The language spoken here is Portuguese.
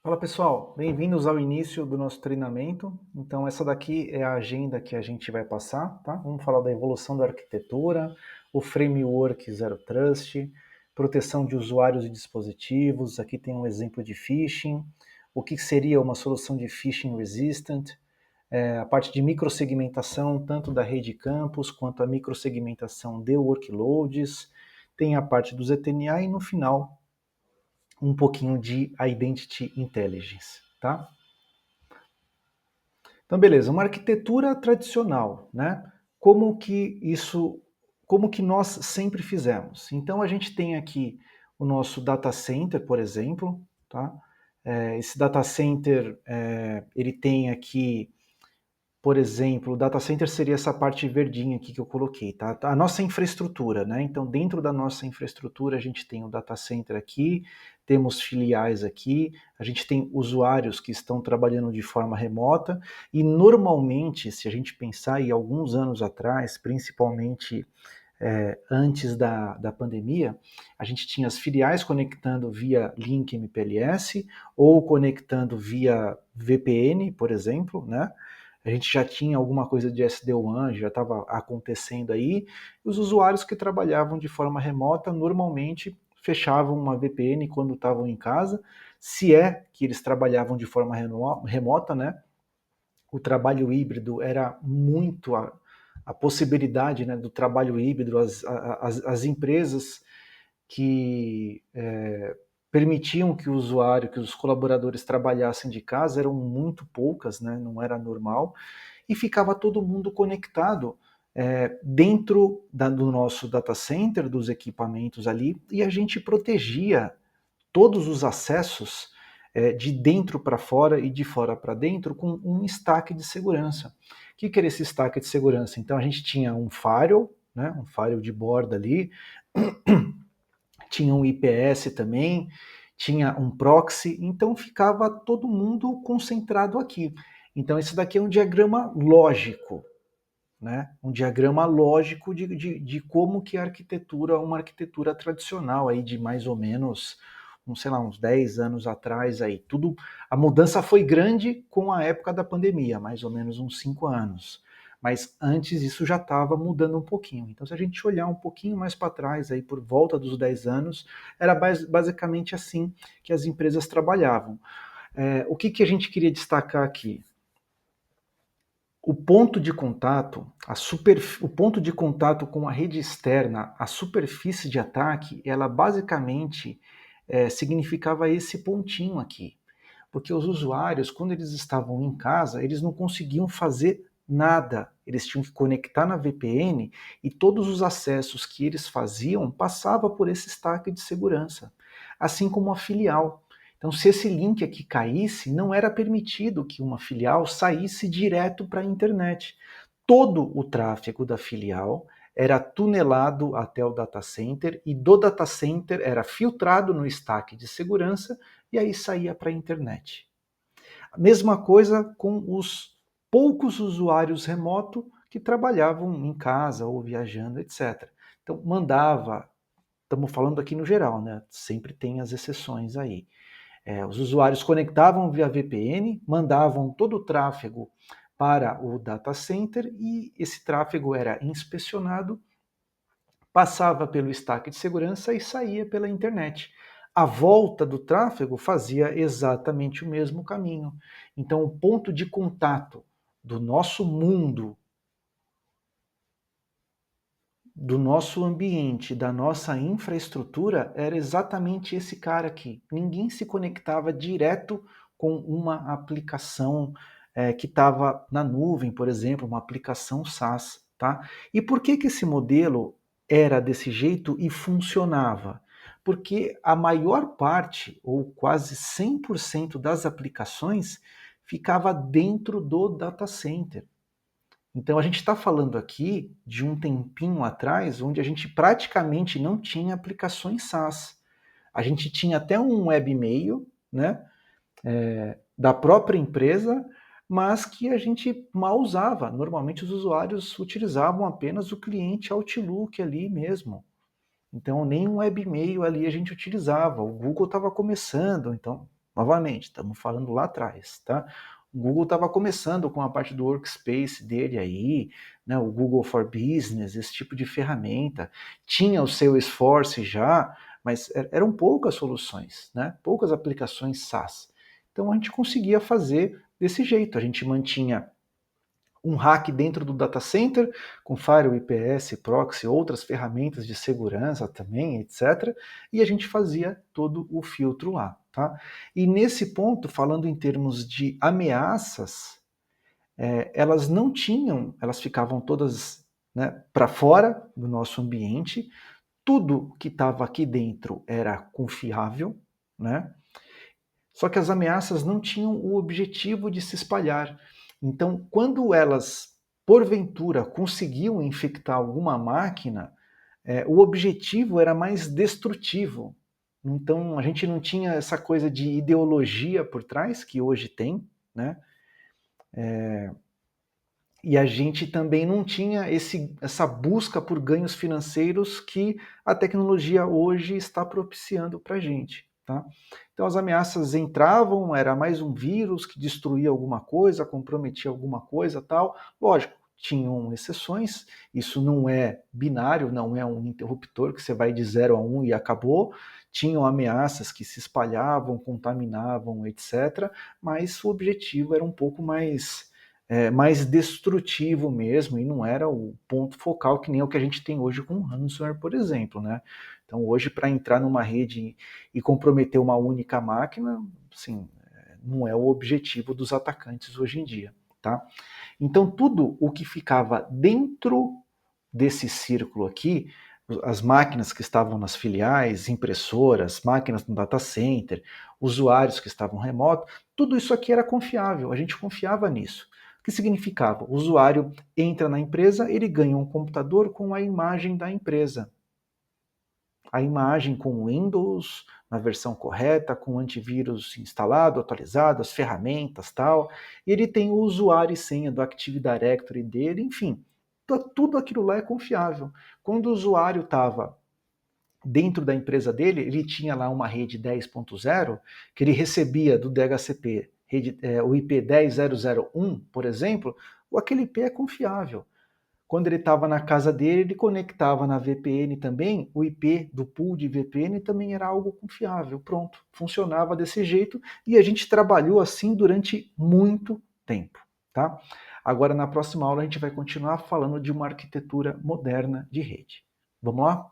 Fala pessoal, bem-vindos ao início do nosso treinamento. Então, essa daqui é a agenda que a gente vai passar, tá? Vamos falar da evolução da arquitetura, o framework Zero Trust, proteção de usuários e dispositivos. Aqui tem um exemplo de phishing, o que seria uma solução de phishing resistant, a parte de microsegmentação, tanto da rede campus quanto a microsegmentação de workloads, tem a parte do ZTNA e no final um pouquinho de Identity Intelligence, tá? Então, beleza, uma arquitetura tradicional, né? Como que nós sempre fizemos? Então, a gente tem aqui o nosso data center, por exemplo, tá? Esse data center, ele tem aqui, por exemplo, o data center seria essa parte verdinha aqui que eu coloquei, tá? A nossa infraestrutura, né? Então, dentro da nossa infraestrutura, a gente tem o data center aqui, temos filiais aqui, a gente tem usuários que estão trabalhando de forma remota, e normalmente, se a gente pensar em alguns anos atrás, principalmente antes da pandemia, a gente tinha as filiais conectando via link MPLS ou conectando via VPN, por exemplo, né? A gente já tinha alguma coisa de SD-WAN, já estava acontecendo aí, e os usuários que trabalhavam de forma remota normalmente fechavam uma VPN quando estavam em casa, se é que eles trabalhavam de forma remota, né? O trabalho híbrido era muito a possibilidade, né, do trabalho híbrido, as empresas que permitiam que o usuário, que os colaboradores trabalhassem de casa eram muito poucas, né, não era normal, e ficava todo mundo conectado dentro do nosso data center, dos equipamentos ali, e a gente protegia todos os acessos de dentro para fora e de fora para dentro com um stack de segurança. O que era esse stack de segurança? Então a gente tinha um firewall, né, um firewall de borda ali, tinha um IPS também, tinha um proxy, então ficava todo mundo concentrado aqui. Então esse daqui é um diagrama lógico, né? Um diagrama lógico de como que a arquitetura, uma arquitetura tradicional aí de mais ou menos, sei lá, uns 10 anos atrás aí. Tudo, a mudança foi grande com a época da pandemia, mais ou menos uns 5 anos. Mas antes isso já estava mudando um pouquinho. Então, se a gente olhar um pouquinho mais para trás, aí por volta dos 10 anos, era basicamente assim que as empresas trabalhavam. O que a gente queria destacar aqui? O ponto de contato, o ponto de contato com a rede externa, a superfície de ataque, ela basicamente significava esse pontinho aqui. Porque os usuários, quando eles estavam em casa, eles não conseguiam fazer nada. Eles tinham que conectar na VPN e todos os acessos que eles faziam passavam por esse stack de segurança. Assim como a filial. Então, se esse link aqui caísse, não era permitido que uma filial saísse direto para a internet. Todo o tráfego da filial era tunelado até o data center e do data center era filtrado no stack de segurança e aí saía para a internet. A mesma coisa com os poucos usuários remotos que trabalhavam em casa ou viajando, etc. Então, mandava, estamos falando aqui no geral, né? Sempre tem as exceções aí. Os usuários conectavam via VPN, mandavam todo o tráfego para o data center e esse tráfego era inspecionado, passava pelo stack de segurança e saía pela internet. A volta do tráfego fazia exatamente o mesmo caminho. Então, o ponto de contato do nosso mundo, do nosso ambiente, da nossa infraestrutura, era exatamente esse cara aqui. Ninguém se conectava direto com uma aplicação que estava na nuvem, por exemplo, uma aplicação SaaS. Tá? E por que esse modelo era desse jeito e funcionava? Porque a maior parte, ou quase 100% das aplicações, ficava dentro do data center. Então a gente está falando aqui de um tempinho atrás, onde a gente praticamente não tinha aplicações SaaS. A gente tinha até um webmail, né, da própria empresa, mas que a gente mal usava. Normalmente os usuários utilizavam apenas o cliente Outlook ali mesmo. Então nem um webmail ali a gente utilizava. O Google estava começando, então Novamente, estamos falando lá atrás, tá? O Google estava começando com a parte do workspace dele aí, né, o Google for Business, esse tipo de ferramenta. Tinha o Salesforce já, mas eram poucas soluções, né? Poucas aplicações SaaS. Então a gente conseguia fazer desse jeito. A gente mantinha um rack dentro do data center, com Firewall, IPS, Proxy, outras ferramentas de segurança também, etc. E a gente fazia todo o filtro lá. Tá? E nesse ponto, falando em termos de ameaças, elas não tinham, elas ficavam todas, né, para fora do nosso ambiente, tudo que estava aqui dentro era confiável, né? Só que as ameaças não tinham o objetivo de se espalhar. Então, quando elas, porventura, conseguiam infectar alguma máquina, o objetivo era mais destrutivo. Então, a gente não tinha essa coisa de ideologia por trás, que hoje tem, né? E a gente também não tinha essa busca por ganhos financeiros que a tecnologia hoje está propiciando para a gente. Tá? Então as ameaças entravam, era mais um vírus que destruía alguma coisa, comprometia alguma coisa, tal. Lógico, tinham exceções, isso não é binário, não é um interruptor que você vai de 0 a 1 e acabou. Tinham ameaças que se espalhavam, contaminavam, etc. Mas o objetivo era um pouco mais destrutivo mesmo, e não era o ponto focal que nem o que a gente tem hoje com o ransomware, por exemplo, né? Então hoje para entrar numa rede e comprometer uma única máquina, assim, não é o objetivo dos atacantes hoje em dia, tá? Então tudo o que ficava dentro desse círculo aqui, as máquinas que estavam nas filiais, impressoras, máquinas no data center, usuários que estavam remotos, tudo isso aqui era confiável, a gente confiava nisso. O que significava? O usuário entra na empresa, ele ganha um computador com a imagem da empresa. A imagem com o Windows na versão correta, com o antivírus instalado, atualizado, as ferramentas, tal. E ele tem o usuário e senha do Active Directory dele, enfim. Tudo aquilo lá é confiável. Quando o usuário estava dentro da empresa dele, ele tinha lá uma rede 10.0 que ele recebia do DHCP, o IP 10.0.0.1, por exemplo, aquele IP é confiável. Quando ele estava na casa dele, ele conectava na VPN também, o IP do pool de VPN também era algo confiável. Pronto, funcionava desse jeito e a gente trabalhou assim durante muito tempo, tá? Agora, na próxima aula, a gente vai continuar falando de uma arquitetura moderna de rede. Vamos lá?